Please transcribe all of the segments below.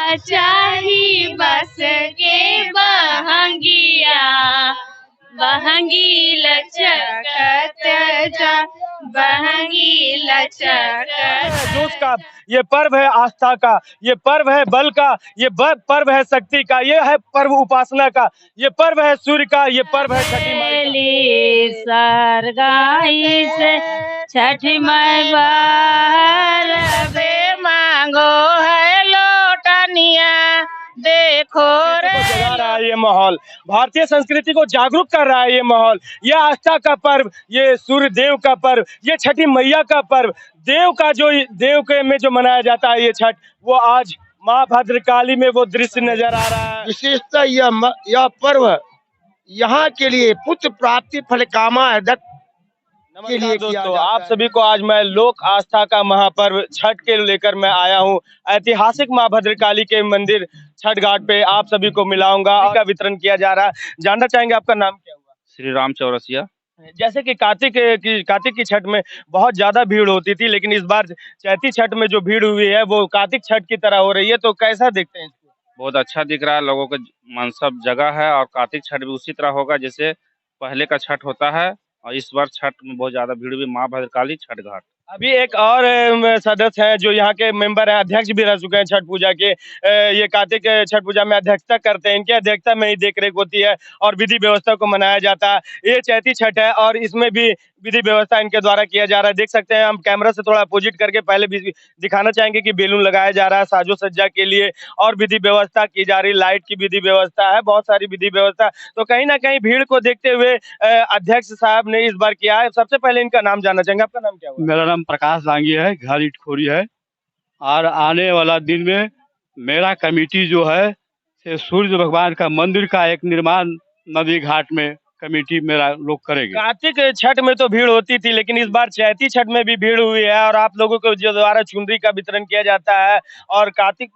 चाही बस के बहंगिया, बहंगी लचकत जा, बहंगी लचकत। जोश का ये पर्व है, आस्था का ये पर्व है, बल का ये पर्व है, शक्ति का ये है पर्व, उपासना का ये पर्व है, सूर्य का ये पर्व है, छठी माई का। सरगाई से छठी माई बाहर बे मांगो है लोटनिया, देखो रे जगा रहा है ये माहौल, भारतीय संस्कृति को जागरूक कर रहा है ये माहौल। ये आस्था का पर्व, ये सूर्य देव का पर्व, ये छठी मैया का पर्व, देव का जो देव के में जो मनाया जाता है ये छठ, वो आज माँ भद्रकाली में वो दृश्य नजर आ रहा है। विशेषता यह पर्व यहाँ के लिए पुत्र प्राप्ति फल कामा है के लिए दोस्तों, आप सभी को आज मैं लोक आस्था का महापर्व छठ के लेकर मैं आया हूँ। ऐतिहासिक माँ भद्रकाली के मंदिर छठ घाट पे आप सभी को मिलाऊंगा का वितरण किया जा रहा है। जानना चाहेंगे आपका नाम क्या हुआ? श्री राम चौरसिया। जैसे कि कार्तिक की छठ में बहुत ज्यादा भीड़ होती थी, लेकिन इस बार चैती छठ में जो भीड़ हुई है वो कार्तिक छठ की तरह हो रही है, तो कैसा देखते हैं इसको? बहुत अच्छा दिख रहा है, लोगों का मन सब जगह है और कार्तिक छठ भी उसी तरह होगा जैसे पहले का छठ होता है। और इस बार छठ में बहुत ज्यादा भीड़ हुई, माँ भद्रकाली छठ घाट। अभी एक और सदस्य हैं जो यहाँ के मेंबर हैं, अध्यक्ष भी रह चुके हैं छठ पूजा के। ये कार्तिक छठ पूजा में अध्यक्षता करते हैं, इनकी अध्यक्षता में ही देख रेख होती है और विधि व्यवस्था को मनाया जाता है। ये चैती छठ है और इसमें भी विधि व्यवस्था इनके द्वारा किया जा रहा है। देख सकते हैं, हम कैमरा से थोड़ा अपोजिट करके पहले भी दिखाना चाहेंगे कि बैलून लगाया जा रहा है साजो सज्जा के लिए और विधि व्यवस्था की जा रही, लाइट की विधि व्यवस्था है, बहुत सारी विधि व्यवस्था। तो कहीं ना कहीं भीड़ को देखते हुए अध्यक्ष साहब ने इस बार किया है। सबसे पहले इनका नाम जानना चाहेंगे, आपका नाम क्या हुआ? मेरा नाम प्रकाश लांगी है, घर इटखोरी है। और आने वाला दिन में मेरा कमेटी जो है से सूर्य भगवान का मंदिर का एक निर्माण नदी घाट में कमेटी मेरा लोग करेंगे। कार्तिक छठ में तो भीड़ होती थी, लेकिन इस बार चैती छठ में भी भीड़ हुई है और आप लोगों को जो द्वारा चुनरी का वितरण किया जाता है और कार्तिक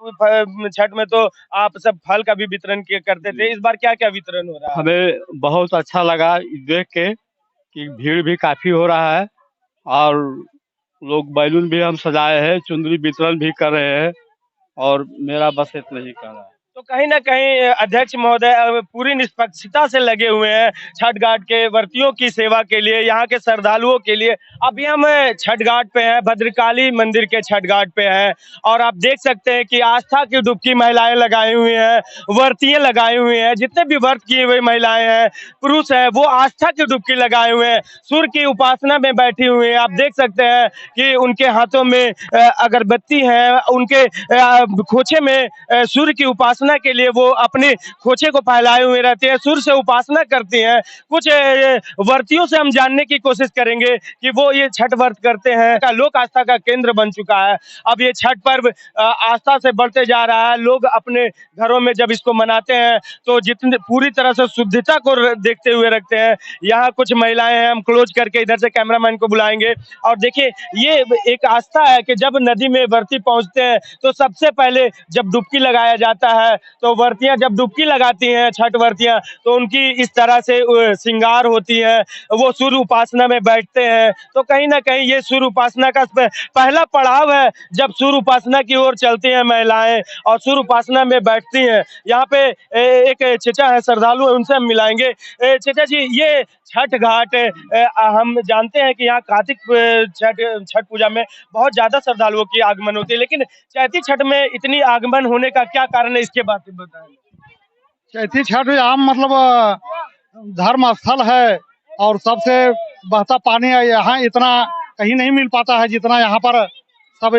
छठ में तो आप सब फल का भी वितरण करते थे। इस बार क्या क्या वितरण हो रहा है? हमें बहुत अच्छा लगा देख के कि भीड़ भी काफी हो रहा है और लोग बैलून भी हम सजाए हैं, चुनरी वितरण भी कर रहे हैं और मेरा बस इतना ही कहना है। तो कहीं ना कहीं अध्यक्ष महोदय पूरी निष्पक्षता से लगे हुए हैं छठ घाट के व्रतियों की सेवा के लिए, यहाँ के श्रद्धालुओं के लिए। अभी हम छठ घाट पे हैं, भद्रकाली मंदिर के छठ घाट पे हैं और आप देख सकते हैं कि आस्था की डुबकी महिलाएं लगाई हुई हैं, व्रतियां लगाई हुई हैं, जितने भी व्रत किए हुए महिलाएं हैं, पुरुष हैं, वो आस्था की डुबकी लगाए हुए हैं, सूर्य की उपासना में बैठी हुई हैं। आप देख सकते हैं कि उनके हाथों में अगरबत्ती है, उनके खोचे में सूर्य की उपासना के लिए वो अपने खोचे को फैलाए हुए रहते हैं, सूर्य से उपासना करती हैं। कुछ व्रतियों से हम जानने की कोशिश करेंगे कि वो ये छठ व्रत करते हैं। का लोक आस्था का केंद्र बन चुका है। अब ये छठ पर्व आस्था से बढ़ते जा रहा है। लोग अपने घरों में जब इसको मनाते हैं तो जितने पूरी तरह से शुद्धता को देखते हुए रखते हैं। यहाँ कुछ महिलाएं हैं, हम क्लोज करके इधर से कैमरामैन को बुलाएंगे और देखिए, ये एक आस्था है कि जब नदी में व्रती पहुंचते हैं तो सबसे पहले जब डुबकी लगाया जाता है तो व्रतियां जब डुबकी लगाती हैं, छठ व्रतियां, तो उनकी इस तरह से श्रृंगार होती है, वो सूर्य उपासना में बैठते हैं। तो कहीं ना कहीं ये सूर्य उपासना का पहला पड़ाव है जब सूर्य उपासना की ओर चलती हैं महिलाएं और सूर्य उपासना में बैठती हैं। यहाँ पे एक चचा है, श्रद्धालु है, उनसे हम मिलाएंगे। चचा जी, ये छठ घाट हम जानते हैं कि यहाँ कार्तिक छठ पूजा में बहुत ज्यादा श्रद्धालुओं की आगमन होती है, लेकिन चैती छठ में इतनी आगमन होने का क्या कारण है, इसके बारे में बताएं। चैती छठ आम मतलब धर्म स्थल है और सबसे बहता पानी है। यहाँ इतना कहीं नहीं मिल पाता है जितना यहाँ पर सब,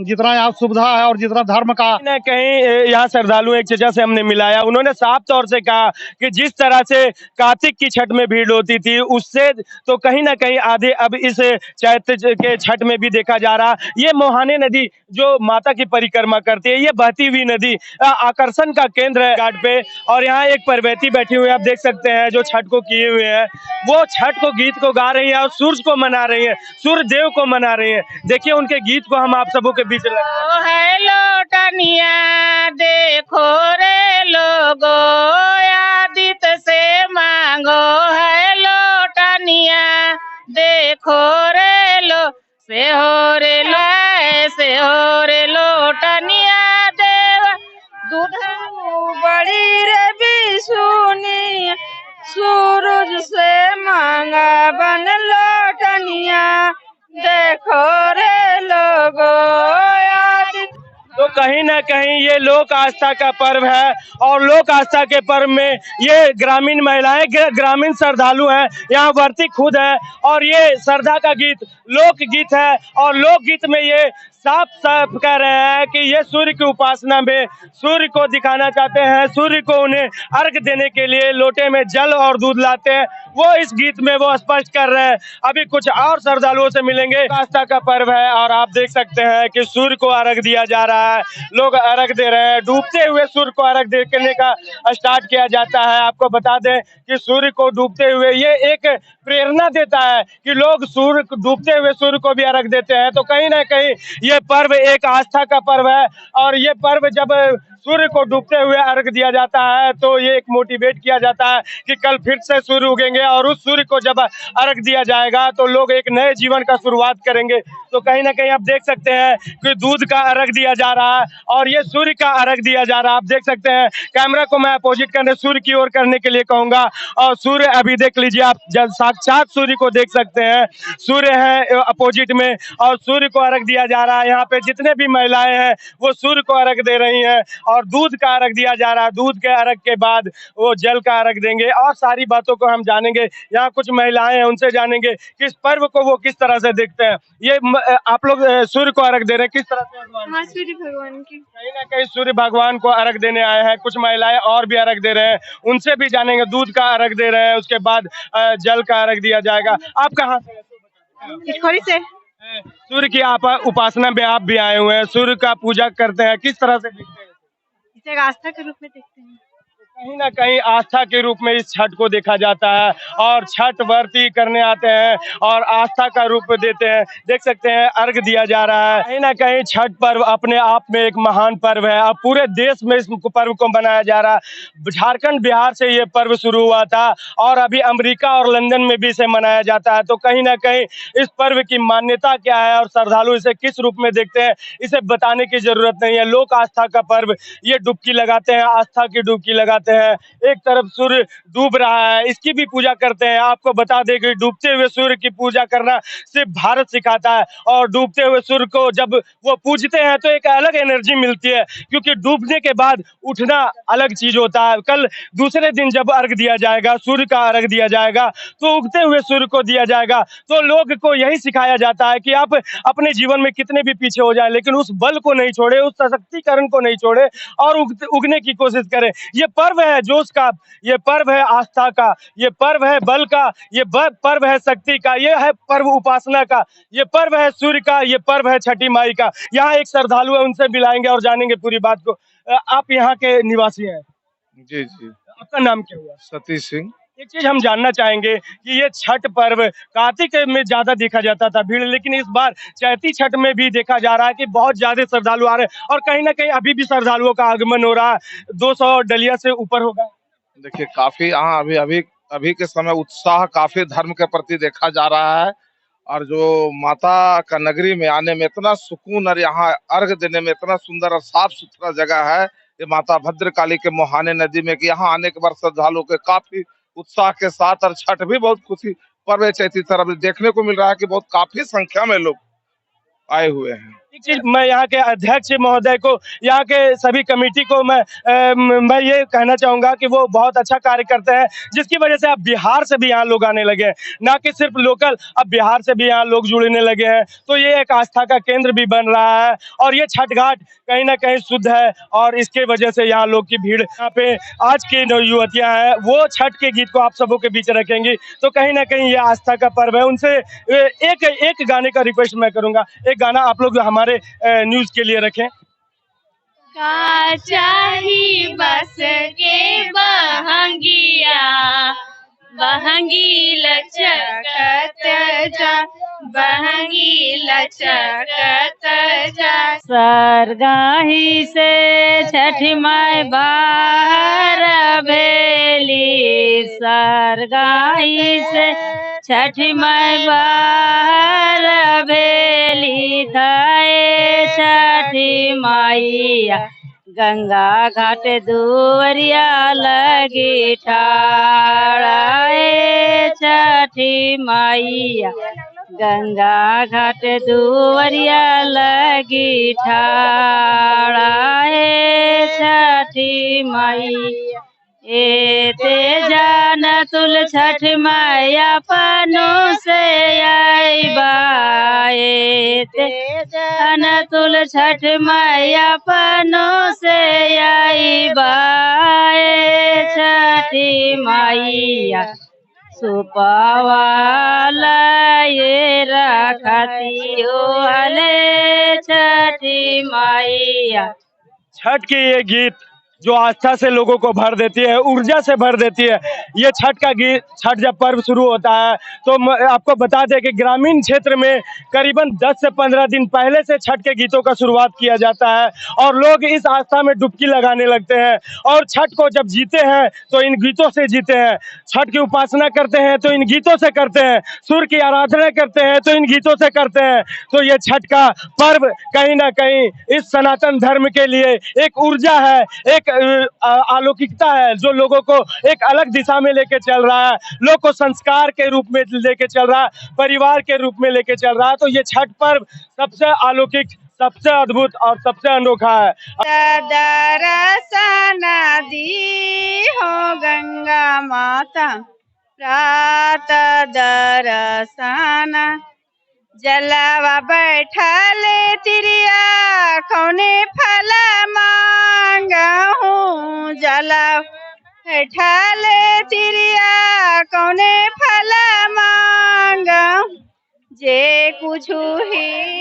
जितना यहाँ सुविधा है और जितना धर्म का। कहीं ना कहीं यहाँ श्रद्धालु एक चचा से हमने मिलाया, उन्होंने साफ तौर से कहा कि जिस तरह से कार्तिक की छठ में भीड़ होती थी उससे तो कहीं ना कहीं आधे अब इस चैत के छठ में भी देखा जा रहा। ये मोहाने नदी जो माता की परिक्रमा करती है, ये बहती हुई नदी आकर्षण का केंद्र है घाट पे। और यहाँ एक परवैती बैठी हुई है, आप देख सकते हैं, जो छठ को किए हुए हैं, वो छठ को गीत को गा रही है और सूर्य को मना रही है, सूर्य देव को मना रही है। देखिए उनके गीत को हम आप सबों के बीच है लोटनिया, देखो रे लोगो, आदित्य से मांगो है लोटनिया, देखो रे लो से हो रे लोटनिया, देव दूध बड़ी रे बिसुनी सूरज से मांगा बन लोटनिया देखो रे लोगो आदित्य। तो कहीं ना कहीं ये लोक आस्था का पर्व है और लोक आस्था के पर्व में ये ग्रामीण महिलाएं ग्रामीण श्रद्धालु हैं, यहाँ वर्ती खुद है और ये श्रद्धा का गीत लोक गीत है और लोक गीत में ये साफ साफ कह रहे हैं कि ये सूर्य की उपासना में सूर्य को दिखाना चाहते हैं, सूर्य को उन्हें अर्घ देने के लिए लोटे में जल और दूध लाते हैं, वो इस गीत में वो स्पष्ट कर रहे हैं। अभी कुछ और श्रद्धालुओं से मिलेंगे। आस्था का पर्व है और आप देख सकते हैं कि सूर्य को अर्घ दिया जा रहा है, लोग अर्घ दे रहे हैं, डूबते हुए सूर्य को अर्घ देने का स्टार्ट किया जाता है। आपको बता दें कि सूर्य को डूबते हुए ये एक प्रेरणा देता है कि लोग सूर्य डूबते हुए सूर्य को भी अर्घ देते हैं। तो कहीं ना कहीं ये पर्व एक आस्था का पर्व है और ये पर्व जब सूर्य को डूबते हुए अर्घ दिया जाता है तो ये एक मोटिवेट किया जाता है कि कल फिर से सूर्य उगेंगे और उस सूर्य को जब अर्घ दिया जाएगा तो लोग एक नए जीवन का शुरुआत करेंगे। तो कहीं ना कहीं आप देख सकते हैं कि दूध का अर्घ दिया जा रहा है और ये सूर्य का अर्घ दिया जा रहा है। आप देख सकते हैं, कैमरा को मैं अपोजिट करने सूर्य की ओर करने के लिए कहूंगा और सूर्य अभी देख लीजिए, आप जब साक्षात सूर्य को देख सकते हैं, सूर्य है अपोजिट में और सूर्य को अर्घ दिया जा रहा है। यहाँ पे जितने भी महिलाएं हैं वो सूर्य को अर्घ दे रही हैं और दूध का अर्घ दिया जा रहा है। दूध के अर्घ के बाद वो जल का अर्घ देंगे और सारी बातों को हम जानेंगे। यहाँ कुछ महिलाएं हैं, उनसे जानेंगे कि इस पर्व को वो किस तरह से देखते हैं। ये आप लोग सूर्य को अर्घ दे रहे हैं, किस तरह से? हाँ, सूर्य भगवान की। कहीं ना कहीं सूर्य भगवान को अर्घ देने आए हैं। कुछ महिलाएं और भी अर्घ दे रहे हैं, उनसे भी जानेंगे। दूध का अर्घ दे रहे हैं, उसके बाद जल का अर्घ दिया जाएगा। आप कहाँ से? सूर्य की आप उपासना में आप भी आए हुए हैं, सूर्य का पूजा करते हैं, किस तरह से देखते हैं? इसे आस्था के रूप में देखते हैं। कहीं ना कहीं आस्था के रूप में इस छठ को देखा जाता है और छठ व्रती करने आते हैं और आस्था का रूप देते हैं। देख सकते हैं अर्घ दिया जा रहा है। कहीं ना कहीं छठ पर्व अपने आप में एक महान पर्व है और पूरे देश में इस पर्व को मनाया जा रहा है। झारखंड बिहार से ये पर्व शुरू हुआ था और अभी अमेरिका और लंदन में भी इसे मनाया जाता है। तो कहीं ना कहीं इस पर्व की मान्यता क्या है और श्रद्धालु इसे किस रूप में देखते हैं, इसे बताने की जरूरत नहीं है। लोक आस्था का पर्व, ये डुबकी लगाते हैं, आस्था की डुबकी लगाते हैं। एक तरफ सूर्य डूब रहा है, इसकी भी पूजा करते हैं। आपको बता दें कि डूबते हुए सूर्य की पूजा करना सिर्फ भारत सिखाता है और डूबते हुए सूर्य को जब वो पूजते हैं तो एक अलग एनर्जी मिलती है, क्योंकि डूबने के बाद उठना अलग चीज होता है। कल दूसरे दिन जब अर्घ दिया जाएगा, सूर्य का अर्घ दिया जाएगा तो उगते हुए सूर्य को दिया जाएगा। तो लोग को यही सिखाया जाता है कि आप अपने जीवन में कितने भी पीछे हो जाए लेकिन उस बल को नहीं छोड़े, उस सशक्तिकरण को नहीं छोड़े और उगने की कोशिश करें। ये पर्व है जोश का, ये पर्व है आस्था का, ये पर्व है बल का, ये पर्व है शक्ति का, ये है पर्व उपासना का, ये पर्व है सूर्य का, ये पर्व है छठी माई का। यहाँ एक श्रद्धालु है, उनसे मिलाएंगे और जानेंगे पूरी बात को। आप यहाँ के निवासी हैं? जी जी। आपका नाम क्या हुआ? सतीश सिंह। एक चीज हम जानना चाहेंगे कि ये छठ पर्व कार्तिक में ज्यादा देखा जाता था भीड़, लेकिन इस बार चैती छठ में भी देखा जा रहा है कि बहुत ज्यादा श्रद्धालु आ रहे हैं और कहीं ना कहीं अभी भी श्रद्धालुओं का आगमन हो रहा है। 200 डलिया से ऊपर होगा। देखिए काफी यहाँ अभी अभी अभी के समय उत्साह काफी धर्म के प्रति देखा जा रहा है और जो माता का नगरी में आने में इतना सुकून और यहाँ अर्घ देने में इतना सुंदर और साफ सुथरा जगह है ये माता भद्रकाली के मुहाने नदी में कि यहाँ आने के बाद श्रद्धालुओं के काफी उत्साह के साथ और छठ भी बहुत खुशी पर्व चैती तरफ देखने को मिल रहा है कि बहुत काफी संख्या में लोग आए हुए हैं। एक चीज मैं यहाँ के अध्यक्ष महोदय को, यहाँ के सभी कमेटी को मैं ये कहना चाहूंगा कि वो बहुत अच्छा कार्य करते हैं, जिसकी वजह से अब बिहार से भी यहाँ लोग आने लगे हैं, ना कि सिर्फ लोकल, अब बिहार से भी यहाँ लोग जुड़ने लगे हैं। तो ये एक आस्था का केंद्र भी बन रहा है और ये छठ घाट कहीं ना कहीं शुद्ध है और इसके वजह से यहाँ लोग की भीड़। यहाँ पे आज की युवतियाँ हैं वो छठ के गीत को आप सबों के बीच रखेंगी, तो कहीं ना कहीं ये आस्था का पर्व है। उनसे एक गाने का रिक्वेस्ट मैं करूंगा, एक गाना आप लोग हमारे न्यूज के लिए रखें। का चाही बस के बहंगिया बहंगी लचकत जा बहंगी लचकत जा। सरगाही से छठी माई बाहर भेली, सरगाही से छठी माई बाहर भेली, थाए छठी माईया गंगा घाट दुवरिया लगी ठाड़ा छठी मैया। गंगा घाट दुवरिया लगी ठाड़ा छठी मैया। एते जान तुल छठ मैया पनु से आईबा। एते जान तुल छठ मैया पनु से आईबा। छठी मैया सुपवाला ये रखती हो हले छठी मैया। छठ के ये गीत जो आस्था से लोगों को भर देती है, ऊर्जा से भर देती है। ये छठ का गीत, छठ जब पर्व शुरू होता है तो आपको बता दें कि ग्रामीण क्षेत्र में करीबन 10 से 15 दिन पहले से छठ के गीतों का शुरुआत किया जाता है और लोग इस आस्था में डुबकी लगाने लगते हैं और छठ को जब जीते हैं तो इन गीतों से जीते हैं। छठ की उपासना करते हैं तो इन गीतों से करते हैं, सूर्य की आराधना करते हैं तो इन गीतों से करते हैं। तो ये छठ का पर्व कहीं ना कहीं इस सनातन धर्म के लिए एक ऊर्जा है, एक अलौकिकता है जो लोगों को एक अलग दिशा में लेके चल रहा है, लोग को संस्कार के रूप में लेके चल रहा है, परिवार के रूप में लेके चल रहा है। तो ये छठ पर्व सबसे अलौकिक, सबसे अद्भुत और सबसे अनोखा है। दर्शन दी हो गंगा माता प्रात दर्शन। जलावा बैठल तिरिया कौने फल मांगहूँ। जला बैठल तिरिया कौने फल मांगहूँ। जे कुछ ही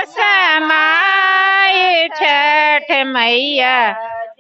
समाय छठ मैया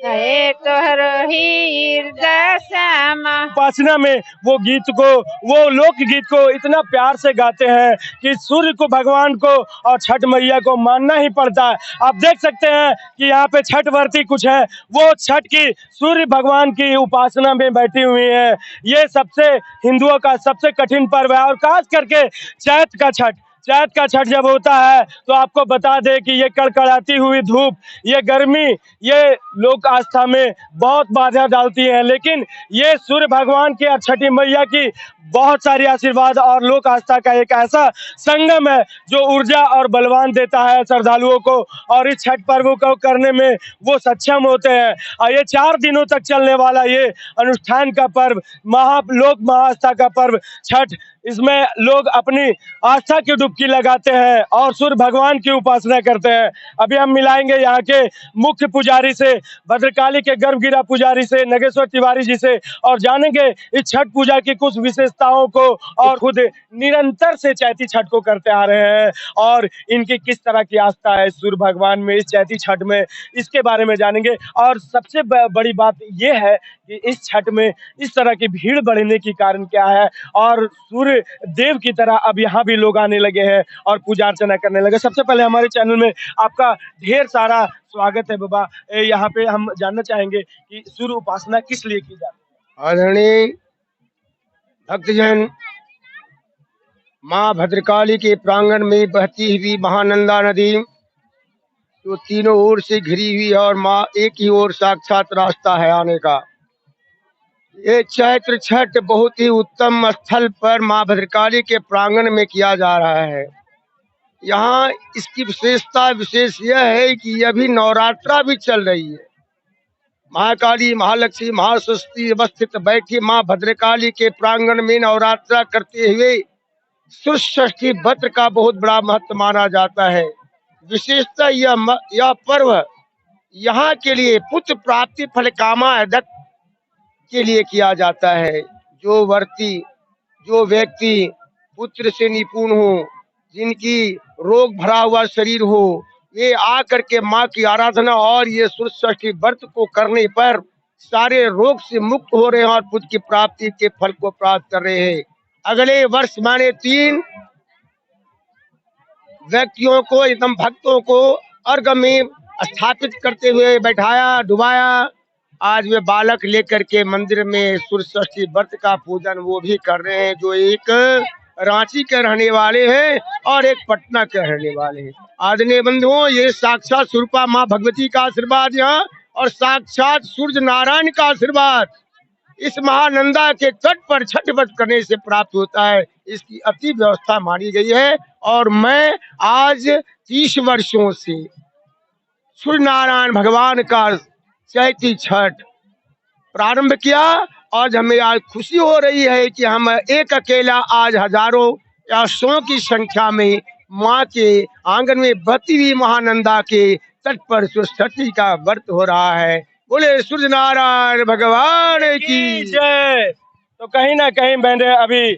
है तोहरो हृदय समा। उपासना में वो गीत को, वो लोकगीत को इतना प्यार से गाते हैं कि सूर्य को, भगवान को और छठ मैया को मानना ही पड़ता है। आप देख सकते हैं कि यहाँ पे छठ व्रती कुछ है, वो छठ की, सूर्य भगवान की उपासना में बैठी हुई है। ये सबसे, हिंदुओं का सबसे कठिन पर्व है और खास करके चैत का छठ। चैत का छठ जब होता है तो आपको बता दें कि ये कड़कड़ाती हुई धूप, ये गर्मी, ये लोक आस्था में बहुत बाधा डालती है, लेकिन ये सूर्य भगवान की और छठी मैया की बहुत सारी आशीर्वाद और लोक आस्था का एक ऐसा संगम है जो ऊर्जा और बलवान देता है श्रद्धालुओं को और इस छठ पर्व को करने में वो सक्षम होते हैं। और ये 4 दिनों तक चलने वाला ये अनुष्ठान का पर्व, लोक महाआस्था का पर्व छठ, इसमें लोग अपनी आस्था की डुबकी लगाते हैं और सूर्य भगवान की उपासना करते हैं। अभी हम मिलाएंगे यहाँ के मुख्य पुजारी से, भद्रकाली के गर्भगिरा पुजारी से, नगेश्वर तिवारी जी से, और जानेंगे इस छठ पूजा की कुछ विशेषताओं को और खुद निरंतर से चैती छठ को करते आ रहे हैं और इनकी किस तरह की आस्था है सूर्य भगवान में, इस चैती छठ में, इसके बारे में जानेंगे। और सबसे बड़ी बात यह है कि इस छठ में इस तरह की भीड़ बढ़ने की कारण क्या है और सूर्य देव की तरह अब यहाँ भी लोग आने लगे हैं और पूजा अर्चना करने लगे। सबसे पहले हमारे चैनल में आपका ढेर सारा स्वागत है बाबा। यहाँ पे हम जानना चाहेंगे कि सूर्य उपासना किस लिए की जाती है? आदरणीय भक्तजन, माँ भद्रकाली के प्रांगण में बहती हुई महानंदा नदी जो तीनों ओर से घिरी हुई है और माँ एक ही ओर साक्षात रास्ता है आने का। ये चैत्र छठ बहुत ही उत्तम स्थल पर माँ भद्रकाली के प्रांगण में किया जा रहा है। यहाँ इसकी विशेष यह है कि अभी नवरात्रा भी चल रही है। महाकाली, महालक्ष्मी, महासरस्वती अवस्थित बैठी माँ भद्रकाली के प्रांगण में नवरात्रा करते हुए सूर्य षष्ठी व्रत का बहुत बड़ा महत्व माना जाता है। विशेषतः यह पर्व यहाँ के लिए पुत्र प्राप्ति फल कामादक के लिए किया जाता है। जो व्यक्ति पुत्र से निपुण हो, जिनकी रोग भरा हुआ शरीर हो, वे आकर के माँ की आराधना और ये सूर्य षष्ठी व्रत को करने पर सारे रोग से मुक्त हो रहे हैं और पुत्र की प्राप्ति के फल को प्राप्त कर रहे हैं। अगले वर्ष माने 3 व्यक्तियों को, एकदम भक्तों को अर्घ में स्थापित करते हुए बैठाया, डुबाया। आज वे बालक लेकर के मंदिर में सूर्य षष्ठी व्रत का पूजन वो भी कर रहे हैं, जो एक रांची के रहने वाले हैं और एक पटना के रहने वाले हैं। आदरणीय बंधुओं, ये साक्षात स्वरूपा माँ भगवती का आशीर्वाद यहाँ और साक्षात सूर्य नारायण का आशीर्वाद इस महानंदा के तट पर छठ व्रत करने से प्राप्त होता है। इसकी अति व्यवस्था मानी गई है और मैं आज 30 वर्षों से सूर्य नारायण भगवान का चैती छठ प्रारंभ किया और हमें आज खुशी हो रही है कि हम एक अकेला आज हजारों या सौ की संख्या में माँ के आंगन में बहती हुई महानंदा के तट पर छठी का व्रत हो रहा है। बोले सूर्य नारायण भगवान की जय। तो कहीं ना कहीं मैंने अभी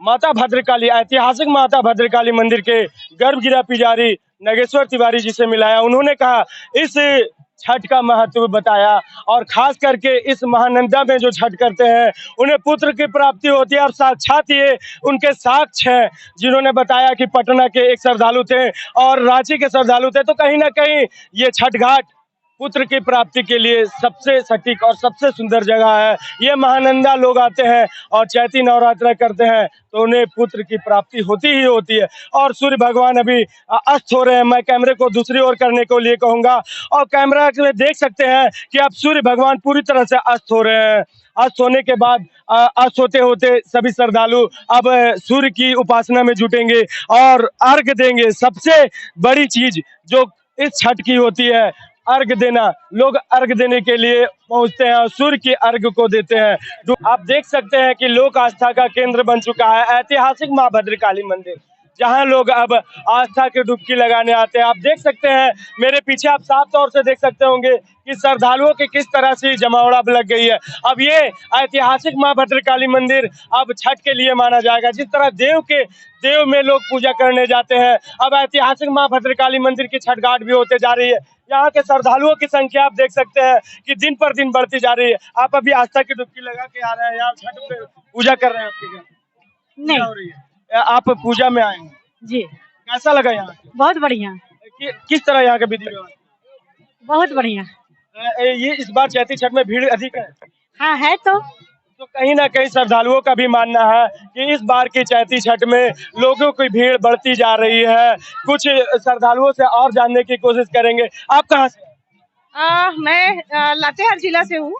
माता भद्रकाली, ऐतिहासिक माता भद्रकाली मंदिर के गर्भगिरा पुजारी नागेश्वर तिवारी जी से मिलाया। उन्होंने कहा इस छठ का महत्व बताया और खास करके इस महानंदा में जो छठ करते हैं उन्हें पुत्र की प्राप्ति होती है। और साक्षात ये उनके साक्ष्य हैं जिन्होंने बताया कि पटना के एक श्रद्धालु थे और रांची के श्रद्धालु थे। तो कहीं ना कहीं ये छठ घाट पुत्र की प्राप्ति के लिए सबसे सटीक और सबसे सुंदर जगह है। ये महानंदा लोग आते हैं और चैती नवरात्र करते हैं तो उन्हें पुत्र की प्राप्ति होती ही होती है। और सूर्य भगवान अभी अस्त हो रहे हैं। मैं कैमरे को दूसरी ओर करने को लिए कहूंगा और कैमरा में देख सकते हैं कि अब सूर्य भगवान पूरी तरह से अस्त हो रहे हैं। अस्त होने के बाद अस्त होते होते सभी श्रद्धालु अब सूर्य की उपासना में जुटेंगे और अर्घ देंगे। सबसे बड़ी चीज जो इस छठ की होती है अर्घ देना। लोग अर्घ देने के लिए पहुंचते हैं और सूर्य की अर्घ को देते हैं। आप देख सकते हैं कि लोक आस्था का केंद्र बन चुका है ऐतिहासिक मां भद्रकाली मंदिर, जहां लोग अब आस्था की डुबकी लगाने आते हैं। आप देख सकते हैं मेरे पीछे, आप साफ तौर से देख सकते होंगे कि श्रद्धालुओं की किस तरह से जमावड़ा लग गई है। अब ये ऐतिहासिक मां भद्रकाली मंदिर अब छठ के लिए माना जाएगा। जिस तरह देव में लोग पूजा करने जाते हैं, अब ऐतिहासिक मां भद्रकाली मंदिर की छठ घाट भी होते जा रही है। यहाँ के श्रद्धालुओं की संख्या आप देख सकते हैं कि दिन पर दिन बढ़ती जा रही है। आप अभी आस्था की डुबकी लगा के आ रहे हैं, यहाँ छठ पे पूजा कर रहे हैं। आपके घर नहीं हो रही है, आप पूजा में आए हैं जी, कैसा लगा यहाँ? बहुत बढ़िया, किस तरह यहाँ के विधि व्यवस्था? बहुत बढ़िया। ये इस बार चैती छठ में भीड़ अधिक है। हाँ है तो कहीं ना कहीं श्रद्धालुओं का भी मानना है कि इस बार की चैती छठ में लोगों की भीड़ बढ़ती जा रही है। कुछ श्रद्धालुओं से और जानने की कोशिश करेंगे। आप कहाँ से? मैं लातेहार जिला से हूँ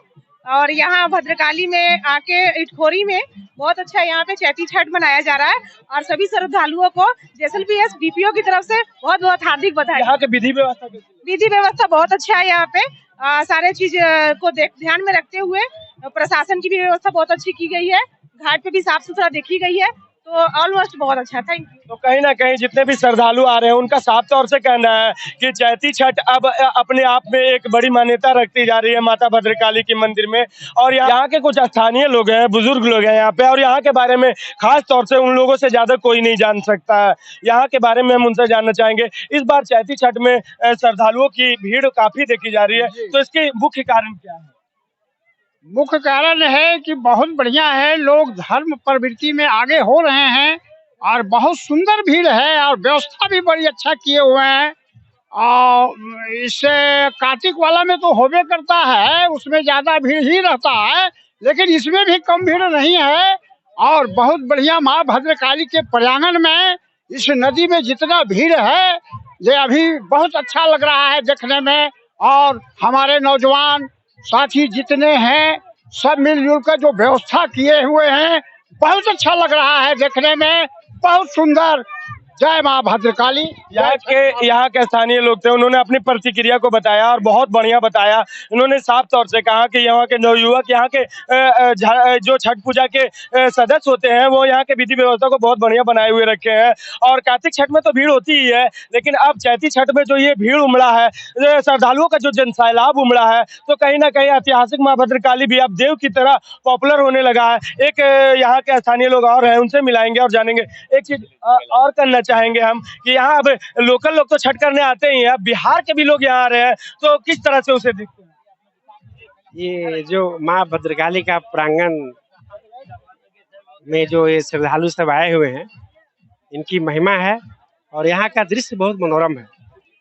और यहाँ भद्रकाली में आके इटखोरी में बहुत अच्छा यहाँ पे चैती छठ मनाया जा रहा है और सभी श्रद्धालुओं को जैसलमेर डीपीओ की तरफ से बहुत बहुत हार्दिक बधाई। यहाँ के विधि व्यवस्था बहुत अच्छा है। यहाँ पे सारे चीज को ध्यान में रखते हुए प्रशासन की भी व्यवस्था बहुत अच्छी की गई है। घाट पे भी साफ सुथरा देखी गई है, तो ऑलमोस्ट बहुत अच्छा। Thank you. तो कहीं ना कहीं जितने भी श्रद्धालु आ रहे हैं उनका साफ तौर से कहना है कि चैती छठ अब अपने आप में एक बड़ी मान्यता रखती जा रही है माता भद्रकाली के मंदिर में। और यहाँ के कुछ स्थानीय लोग हैं, बुजुर्ग लोग हैं यहाँ पे, और यहाँ के बारे में खास तौर से उन लोगों से ज्यादा कोई नहीं जान सकता है। यहाँ के बारे में हम उनसे जानना चाहेंगे। इस बार चैती छठ में श्रद्धालुओं की भीड़ काफी देखी जा रही है, तो इसके मुख्य कारण क्या है? मुख्य कारण है कि बहुत बढ़िया है, लोग धर्म प्रवृत्ति में आगे हो रहे हैं और बहुत सुंदर भीड़ है और व्यवस्था भी बड़ी अच्छा किए हुए हैं। और इससे कार्तिक वाला में तो होबे करता है, उसमें ज्यादा भीड़ ही रहता है, लेकिन इसमें भी कम भीड़ नहीं है। और बहुत बढ़िया माँ भद्रकाली के प्रांगण में इस नदी में जितना भीड़ है ये अभी बहुत अच्छा लग रहा है देखने में। और हमारे नौजवान साथी जितने हैं सब मिलजुल कर जो व्यवस्था किए हुए हैं, बहुत अच्छा लग रहा है देखने में, बहुत सुंदर। जय माँ भद्रकाली। यहाँ के स्थानीय लोग थे, उन्होंने अपनी प्रतिक्रिया को बताया और बहुत बढ़िया बताया। उन्होंने साफ तौर से कहा कि यहाँ के नवयुवक, यहाँ के जो छठ पूजा के सदस्य होते हैं वो यहाँ के विधि व्यवस्था को बहुत बढ़िया बनाए हुए रखे हैं। और कार्तिक छठ में तो भीड़ होती ही है, लेकिन अब चैती छठ में जो ये भीड़ उमड़ा है, श्रद्धालुओं का जो जनसैलाब उमड़ा है, तो कहीं ना कहीं ऐतिहासिक माँ भद्रकाली भी अब देव की तरह पॉपुलर होने लगा है। एक यहाँ के स्थानीय लोग और हैं, उनसे मिलाएंगे और जानेंगे। एक चीज और करना चाहेंगे हम कि यहाँ अब लोकल लोग तो छठ करने आते ही हैं, अब बिहार के भी लोग यहाँ आ रहे हैं, तो किस तरह से उसे देखते हैं? ये जो माँ भद्रकाली का प्रांगण में जो ये श्रद्धालु सब आए हुए हैं, इनकी महिमा है और यहाँ का दृश्य बहुत मनोरम है।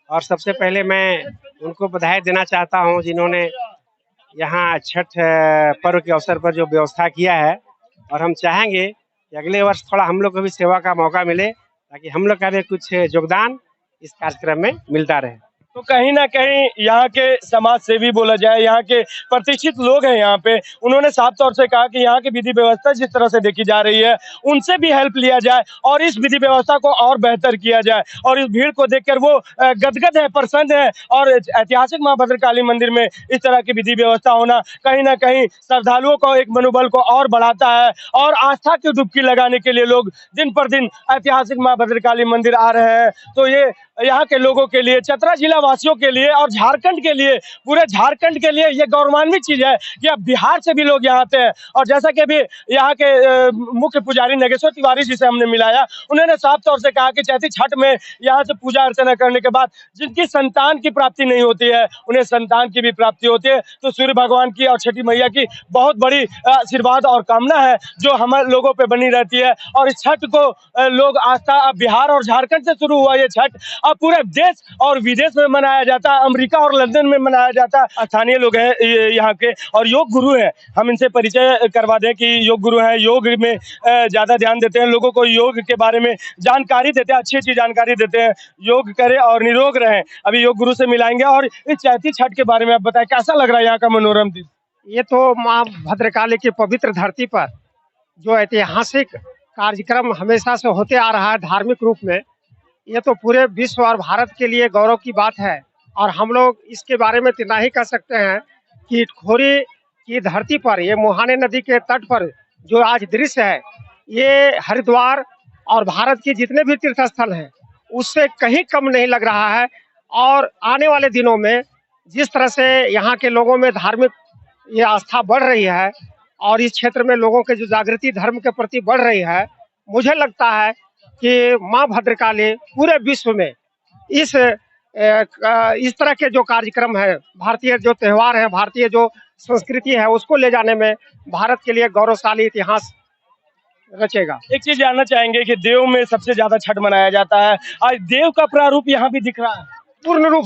और सबसे पहले मैं उनको बधाई देना चाहता हूँ जिन्होंने यहाँ छठ पर्व के अवसर पर जो व्यवस्था किया है। और हम चाहेंगे कि अगले वर्ष थोड़ा हम लोग को भी सेवा का मौका मिले, ताकि हम लोग का भी कुछ योगदान इस कार्यक्रम में मिलता रहे। तो कहीं ना कहीं यहाँ के समाज सेवी बोला जाए, यहाँ के प्रतिष्ठित लोग हैं यहाँ पे, उन्होंने साफ तौर से कहा कि यहाँ की विधि व्यवस्था जिस तरह से देखी जा रही है उनसे भी हेल्प लिया जाए और इस विधि व्यवस्था को और बेहतर किया जाए। और इस भीड़ को देखकर वो गदगद है, प्रसन्न है। और ऐतिहासिक मां भद्रकाली मंदिर में इस तरह की विधि व्यवस्था होना कहीं ना कहीं श्रद्धालुओं को एक मनोबल को और बढ़ाता है और आस्था की डुबकी लगाने के लिए लोग दिन पर दिन ऐतिहासिक मां भद्रकाली मंदिर आ रहे हैं। तो ये यहाँ के लोगों के लिए, चतरा जिला वासियों के लिए और झारखंड के लिए, पूरे झारखंड के लिए ये गौरवान्वित चीज है कि अब बिहार से भी लोग यहाँ आते हैं। और जैसा कि अभी यहाँ के मुख्य पुजारी नगेश्वर तिवारी जी से हमने मिलाया, उन्होंने साफ तौर से कहा कि चैती छठ में यहाँ से पूजा अर्चना करने के बाद जिनकी संतान की प्राप्ति नहीं होती है उन्हें संतान की भी प्राप्ति होती है। तो सूर्य भगवान की और छठी मैया की बहुत बड़ी आशीर्वाद और कामना है जो हमारे लोगों पे बनी रहती है। और इस छठ को लोग आस्था, बिहार और झारखंड से शुरू हुआ ये छठ अब पूरे देश और विदेश में मनाया जाता है, अमेरिका और लंदन में मनाया जाता है। स्थानीय लोग हैं यहाँ के और योग गुरु हैं, हम इनसे परिचय करवा दें कि योग गुरु हैं, योग में ज्यादा ध्यान देते हैं, लोगों को योग के बारे में जानकारी देते हैं, अच्छी अच्छी जानकारी देते हैं। योग करें और निरोग रहें। अभी योग गुरु से मिलाएंगे और इस चैती छठ के बारे में आप बताएं, कैसा लग रहा है यहाँ का मनोरम दिन? ये तो माँ भद्रकाली की पवित्र धरती पर जो ऐतिहासिक कार्यक्रम हमेशा से होते आ रहा है धार्मिक रूप में, ये तो पूरे विश्व और भारत के लिए गौरव की बात है। और हम लोग इसके बारे में इतना ही कह सकते हैं कि इटखोरी की धरती पर, ये मुहाने नदी के तट पर जो आज दृश्य है, ये हरिद्वार और भारत के जितने भी तीर्थ स्थल हैं उससे कहीं कम नहीं लग रहा है। और आने वाले दिनों में जिस तरह से यहाँ के लोगों में धार्मिक ये आस्था बढ़ रही है और इस क्षेत्र में लोगों के जो जागृति धर्म के प्रति बढ़ रही है, मुझे लगता है कि माँ भद्रकाली पूरे विश्व में इस तरह के जो कार्यक्रम है, भारतीय जो त्यौहार है, भारतीय जो संस्कृति है, उसको ले जाने में भारत के लिए गौरवशाली इतिहास रचेगा। एक चीज जानना चाहेंगे कि देव में सबसे ज्यादा छठ मनाया जाता है, आज देव का प्रारूप यहाँ भी दिख रहा है। पूर्ण रूप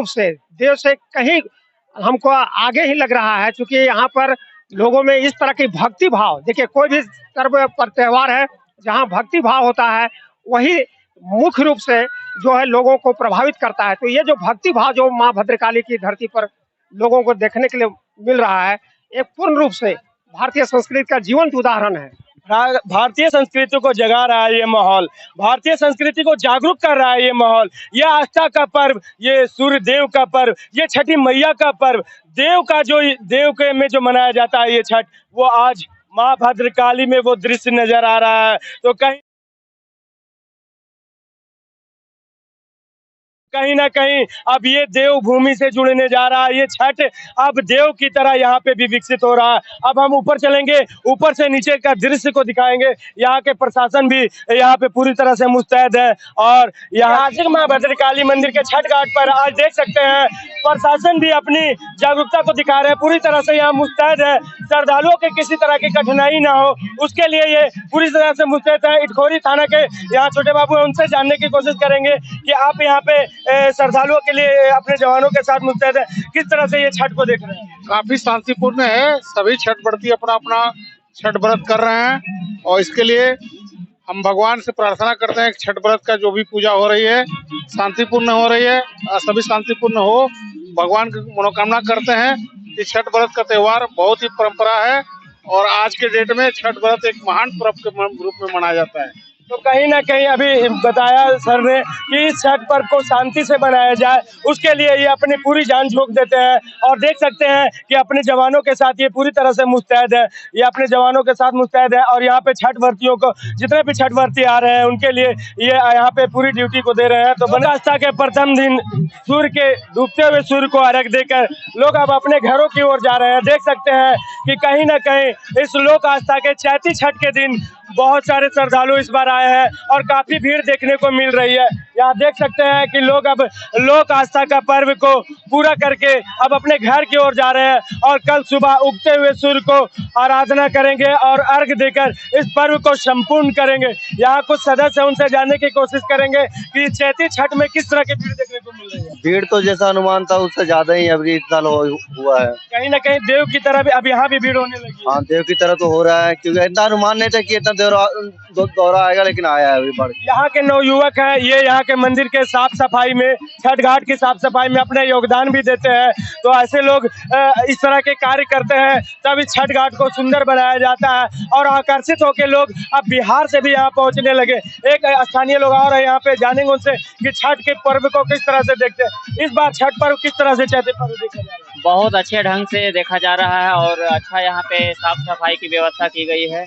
से देव से कहीं हमको आगे ही लग रहा है, क्योंकि यहाँ पर लोगों में इस तरह की भक्ति भाव, देखिए कोई भी पर्व पर त्यौहार है जहाँ भक्ति भाव होता है वही मुख्य रूप से जो है लोगों को प्रभावित करता है। तो ये जो भक्ति भाव जो माँ भद्रकाली की धरती पर लोगों को देखने के लिए मिल रहा है, एक पूर्ण रूप से भारतीय संस्कृति का जीवंत उदाहरण है। भारतीय संस्कृति को जगा रहा है ये माहौल, भारतीय संस्कृति को जागरूक कर रहा है ये माहौल। ये आस्था का पर्व, ये सूर्य देव का पर्व, ये छठी मैया का पर्व, देव का जो देव के में जो मनाया जाता है ये छठ, वो आज माँ भद्रकाली में वो दृश्य नजर आ रहा है। तो कहीं ना कहीं अब ये देव भूमि से जुड़ने जा रहा है। ये छठ अब देव की तरह यहाँ पे भी विकसित हो रहा है। अब हम ऊपर चलेंगे, ऊपर से नीचे का दृश्य को दिखाएंगे। यहाँ के प्रशासन भी यहाँ पे पूरी तरह से मुस्तैद है और यहाँ माँ भद्रकाली मंदिर के छठ घाट पर आज देख सकते हैं प्रशासन भी अपनी जागरूकता को दिखा रहे हैं, पूरी तरह से यहाँ मुस्तैद है। श्रद्धालुओं के किसी तरह की कठिनाई ना हो उसके लिए ये पूरी तरह से मुस्तैद है। इटखोरी थाना के यहाँ छोटे बाबू है, उनसे जानने की कोशिश करेंगे कि आप यहाँ पे श्रद्धालुओं के लिए अपने जवानों के साथ मुस्तैद है, किस तरह से ये छठ को देख रहे हैं? काफी शांतिपूर्ण है, सभी छठ व्रती अपना अपना छठ व्रत कर रहे हैं और इसके लिए हम भगवान से प्रार्थना करते हैं कि छठ व्रत का जो भी पूजा हो रही है शांतिपूर्ण हो रही है और सभी शांतिपूर्ण हो, भगवान की मनोकामना करते हैं। कि छठ व्रत का त्यौहार बहुत ही परंपरा है और आज के डेट में छठ व्रत एक महान पर्व के रूप में मनाया जाता है। तो कहीं ना कहीं अभी बताया सर ने कि इस छठ पर्व को शांति से बनाया जाए, उसके लिए ये अपनी पूरी जान झोंक देते हैं। और देख सकते हैं कि अपने जवानों के साथ ये पूरी तरह से मुस्तैद है, ये अपने जवानों के साथ मुस्तैद है। और यहाँ पे छठ व्रतियों को, जितने भी छठ व्रती आ रहे हैं उनके लिए ये यहाँ पे पूरी ड्यूटी को दे रहे हैं। तो बनास्था के प्रथम दिन सूर्य के डूबते हुए सूर्य को अर्घ देकर लोग अब अपने घरों की ओर जा रहे हैं। देख सकते हैं कि कहीं ना कहीं इस लोक आस्था के चैती छठ के दिन बहुत सारे श्रद्धालु इस बार आए हैं और काफी भीड़ देखने को मिल रही है। यहाँ देख सकते हैं कि लोग अब लोक आस्था का पर्व को पूरा करके अब अपने घर की ओर जा रहे हैं और कल सुबह उगते हुए सूर्य को आराधना करेंगे और अर्घ देकर इस पर्व को संपूर्ण करेंगे। यहाँ कुछ सदस्य हैं, उनसे जानने की कोशिश करेंगे कि चैती छठ में किस तरह की भीड़ देखने को मिल रही है। भीड़ तो जैसा अनुमान था उससे ज्यादा ही अभी इस साल हुआ है। कहीं ना कहीं देव की तरह भी अब यहाँ भी भीड़ होने लगी है। हाँ, देव की तरह तो हो रहा है, क्योंकि इतना अनुमान नहीं था कि इतना दौरा आएगा, लेकिन आया है अभी बढ़। यहाँ के नवयुवक हैं, ये यहाँ के मंदिर के साफ सफाई में, छठ घाट की साफ सफाई में अपने योगदान भी देते हैं। तो ऐसे लोग इस तरह के कार्य करते हैं तब इस छठ घाट को सुंदर बनाया जाता है और आकर्षित होकर लोग अब बिहार से भी यहाँ पहुँचने लगे। एक स्थानीय लोग और यहाँ पे जानेंगे उनसे कि छठ के पर्व को किस तरह से देखते हैं। इस बार छठ पर्व किस तरह से चैती पर्व देखा जा रहा है? बहुत अच्छे ढंग से देखा जा रहा है और अच्छा यहाँ पे साफ सफाई की व्यवस्था की गई है।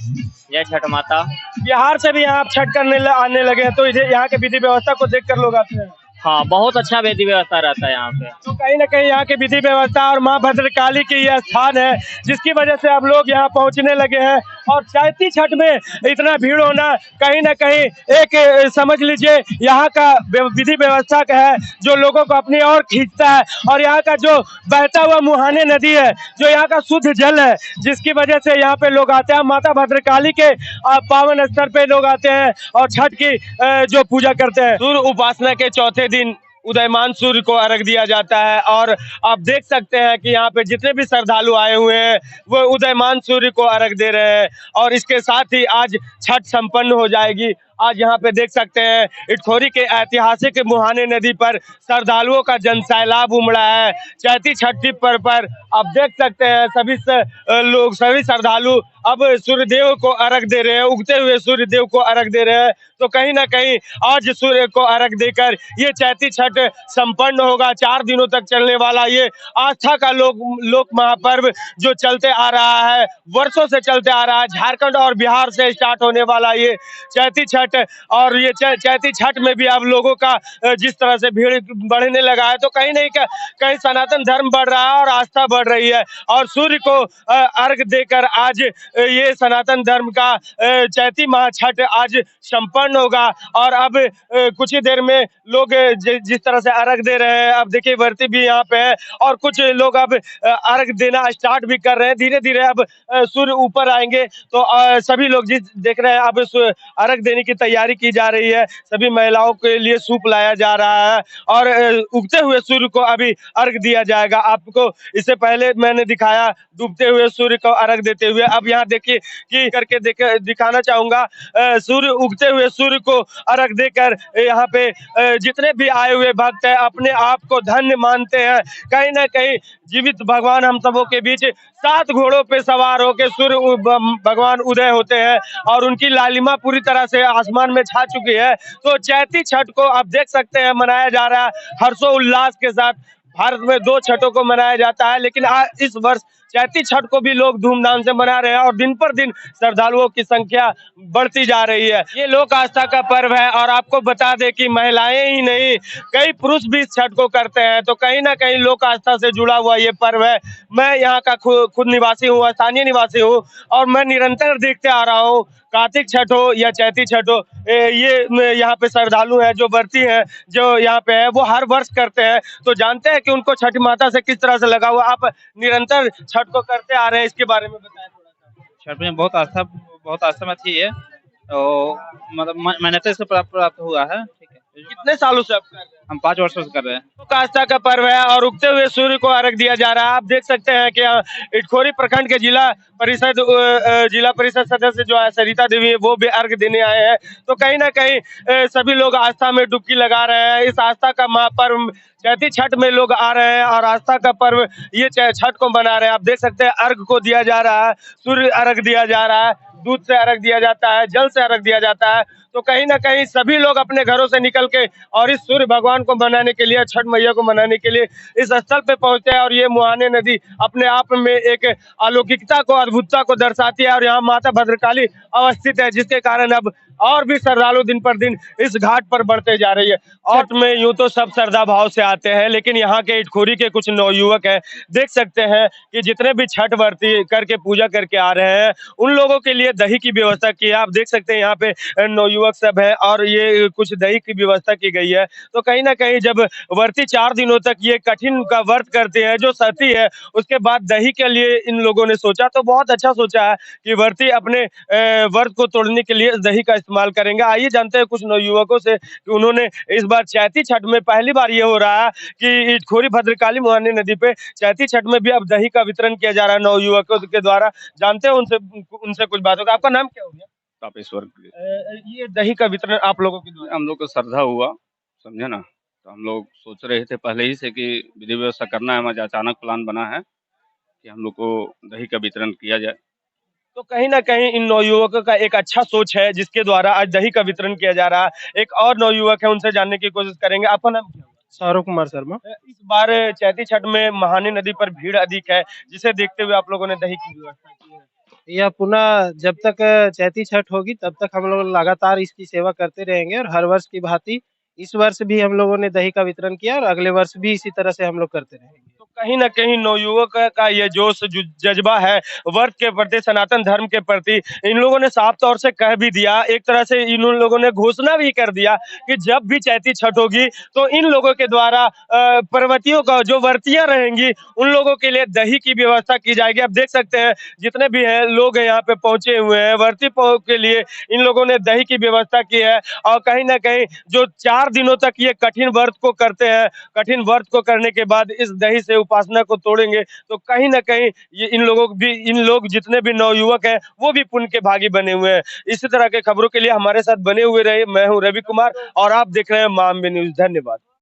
जय छठ माता। बिहार से भी यहाँ छठ करने आने लगे हैं, तो यहाँ के विधि व्यवस्था को देखकर लोग आते हैं। हाँ, बहुत अच्छा विधि व्यवस्था रहता है यहाँ पे। तो कहीं ना कहीं यहाँ की विधि व्यवस्था और माँ भद्रकाली की यह स्थान है जिसकी वजह से अब लोग यहाँ पहुँचने लगे हैं। और चैती छठ में इतना भीड़ होना कहीं ना कहीं एक समझ लीजिए यहाँ का विधि व्यवस्था का है जो लोगों को अपनी ओर खींचता है। और यहाँ का जो बहता हुआ मुहाने नदी है जो यहाँ का शुद्ध जल है जिसकी वजह से यहाँ पे लोग आते हैं। माता भद्रकाली के पावन स्तर पे लोग आते हैं और छठ की जो पूजा करते हैं। सूर्य उपासना के चौथे दिन उदयमान सूर्य को अर्घ दिया जाता है और आप देख सकते हैं कि यहाँ पे जितने भी श्रद्धालु आए हुए हैं वो उदयमान सूर्य को अर्घ दे रहे हैं। और इसके साथ ही आज छठ संपन्न हो जाएगी। आज यहाँ पे देख सकते हैं इटखोरी के ऐतिहासिक मुहाने नदी पर श्रद्धालुओं का जनसैलाब उमड़ा है। चैती छठ पर्व पर आप देख सकते हैं सभी श्रद्धालु अब सूर्यदेव को अर्घ दे रहे हैं, उगते हुए सूर्यदेव को अर्घ दे रहे हैं। तो कहीं ना कहीं आज सूर्य को अर्घ देकर ये चैती छठ संपन्न होगा। 4 दिनों तक चलने वाला ये आस्था का लोक महापर्व जो चलते आ रहा है, वर्षों से चलते आ रहा है। झारखंड और बिहार से स्टार्ट होने वाला ये चैती छठ और ये चैती छठ में भी अब लोगों का जिस तरह से भीड़ बढ़ने लगा है तो कहीं नहीं कहीं सनातन धर्म बढ़ रहा है और आस्था बढ़ रही है। और सूर्य को अर्घ देकर आज ये सनातन धर्म का चैती महाछठ आज संपन्न होगा। और अब कुछ ही देर में लोग जिस तरह से अर्घ दे रहे हैं, अब देखिए व्रती भी यहाँ पे है और कुछ लोग अब अर्घ देना स्टार्ट भी कर रहे हैं। धीरे धीरे अब सूर्य ऊपर आएंगे तो सभी लोग जिस देख रहे हैं अब अर्घ देने की तैयारी की जा रही है। सभी महिलाओं के लिए सूप लाया जा रहा है और उगते हुए सूर्य को अभी अर्घ दिया जाएगा। आपको इससे पहले मैंने दिखाया डूबते हुए सूर्य को अर्घ देते हुए। अब यहाँ देखिए कि करके दिखाना चाहूंगा उगते हुए सूर्य को अर्घ देकर यहाँ पे जितने भी आए हुए भक्त हैं अपने आप को धन्य मानते हैं। कहीं ना कहीं जीवित भगवान हम सबों के बीच 7 घोड़ों पे सवार होकर सूर्य भगवान उदय होते हैं और उनकी लालिमा पूरी तरह से आसमान में छा चुकी है। तो चैती छठ को आप देख सकते हैं मनाया जा रहा है हर्षोल्लास के साथ। भारत में 2 छठों को मनाया जाता है लेकिन इस वर्ष चैती छठ को भी लोग धूमधाम से मना रहे हैं और दिन पर दिन श्रद्धालुओं की संख्या बढ़ती जा रही है। ये लोक आस्था का पर्व है और आपको बता दें कि महिलाएं ही नहीं कई पुरुष भी इस छठ को करते हैं। तो कहीं ना कहीं लोक आस्था से जुड़ा हुआ ये पर्व है। मैं यहाँ का खुद निवासी हूँ, स्थानीय निवासी हूँ और मैं निरंतर देखते आ रहा हूँ कार्तिक छठ हो या चैती छठ हो, ये यहाँ पे श्रद्धालु हैं जो व्रती हैं जो यहाँ पे है वो हर वर्ष करते हैं। तो जानते हैं कि उनको छठ माता से किस तरह से लगा हुआ। आप निरंतर छठ को करते आ रहे हैं, इसके बारे में बताएं थोड़ा सा। छठ में बहुत आस्था में थी है और मतलब मेहनत से प्राप्त हुआ है। ठीक है, कितने सालों से आप कर रहे हैं? हम 5 वर्षों से कर रहे हैं। लोक आस्था का पर्व है और उगते हुए सूर्य को अर्घ दिया जा रहा है। आप देख सकते हैं कि इटखोरी प्रखंड के जिला परिषद सदस्य जो है सरिता देवी वो भी अर्घ देने आए हैं। तो कहीं ना कहीं सभी लोग आस्था में डुबकी लगा रहे हैं। इस आस्था का महापर्व चैती छठ में लोग आ रहे हैं और आस्था का पर्व ये छठ को मना रहे हैं। आप देख सकते हैं अर्घ को दिया जा रहा है, सूर्य अर्घ दिया जा रहा है, दूध से अर्घ दिया जाता है, जल से अर्घ दिया जाता है। तो कहीं ना कहीं सभी लोग अपने घरों से निकल के और इस सूर्य भगवान को मनाने के लिए, छठ मैया को मनाने के लिए इस स्थल पे पहुंचते हैं। और ये मुहाने नदी अपने आप में एक अलौकिकता को, अद्भुतता को दर्शाती है और यहाँ माता भद्रकाली अवस्थित है जिसके कारण अब और भी श्रद्धालु दिन पर दिन इस घाट पर बढ़ते जा रही है। और में यूं तो सब श्रद्धा भाव से आते हैं लेकिन यहाँ के इटखोरी के कुछ नवयुवक हैं, देख सकते हैं कि जितने भी छठ व्रती करके पूजा करके आ रहे हैं उन लोगों के लिए दही की व्यवस्था की है। आप देख सकते हैं यहाँ पे नवयुवक सब है और ये कुछ दही की व्यवस्था की गई है। तो कहीं ना कहीं जब व्रती 4 दिनों तक ये कठिन का व्रत करते हैं, जो सती है, उसके बाद दही के लिए इन लोगों ने सोचा, तो बहुत अच्छा सोचा है कि व्रती अपने व्रत को तोड़ने के लिए दही का इस्तेमाल करेंगे। आइए जानते हैं कुछ नवयुवकों से कि उन्होंने इस बार चैती छठ में पहली बार ये हो रहा है कि इटखोरी भद्रकाली मुहाने नदी पे चैती छठ में भी अब दही का वितरण किया जा रहा है नवयुवकों के द्वारा। जानते हैं उनसे उनसे कुछ बातों का। आपका नाम क्या हो गया? तापेश्वर। ये दही का वितरण आप लोगों के द्वारा? हम लोग को श्रद्धा हुआ, समझे ना, तो हम लोग सोच रहे थे पहले ही से कि विधि व्यवस्था करना है, हमारा अचानक प्लान बना है कि हम लोग को दही का वितरण किया जाए। तो कहीं ना कहीं इन नवयुवकों का एक अच्छा सोच है जिसके द्वारा आज दही का वितरण किया जा रहा है। एक और नवयुवक है, उनसे जानने की कोशिश करेंगे। आपका नाम क्या? सौरभ कुमार शर्मा। इस बार चैती छठ में महानी नदी पर भीड़ अधिक है, जिसे देखते हुए आप लोगों ने दही की व्यवस्था की है। यह पुनः जब तक चैती छठ होगी तब तक हम लोग लगातार इसकी सेवा करते रहेंगे और हर वर्ष की भांति इस वर्ष भी हम लोगों ने दही का वितरण किया और अगले वर्ष भी इसी तरह से हम लोग करते रहेंगे। तो कहीं ना कहीं नवयुवक का ये जोश जज्बा है वर्त के प्रति, सनातन धर्म के प्रति, इन लोगों ने साफ तौर से कह भी दिया, एक तरह से इन लोगों ने घोषणा भी कर दिया कि जब भी चैती छठ होगी तो इन लोगों के द्वारा पर्वतियों का जो वर्तियां रहेंगी उन लोगों के लिए दही की व्यवस्था की जाएगी। आप देख सकते हैं जितने भी हैं लोग यहाँ पे पहुंचे हुए हैं, वर्ती के लिए इन लोगों ने दही की व्यवस्था की है। और कहीं ना कहीं जो 4 दिनों तक ये कठिन व्रत को करते हैं, कठिन व्रत को करने के बाद इस दही से उपासना को तोड़ेंगे, तो कहीं ना कहीं ये इन लोग जितने भी नवयुवक हैं वो भी पुण्य के भागी बने हुए हैं। इसी तरह के खबरों के लिए हमारे साथ बने हुए रहे। मैं हूं रवि कुमार और आप देख रहे हैं मामबे न्यूज। धन्यवाद।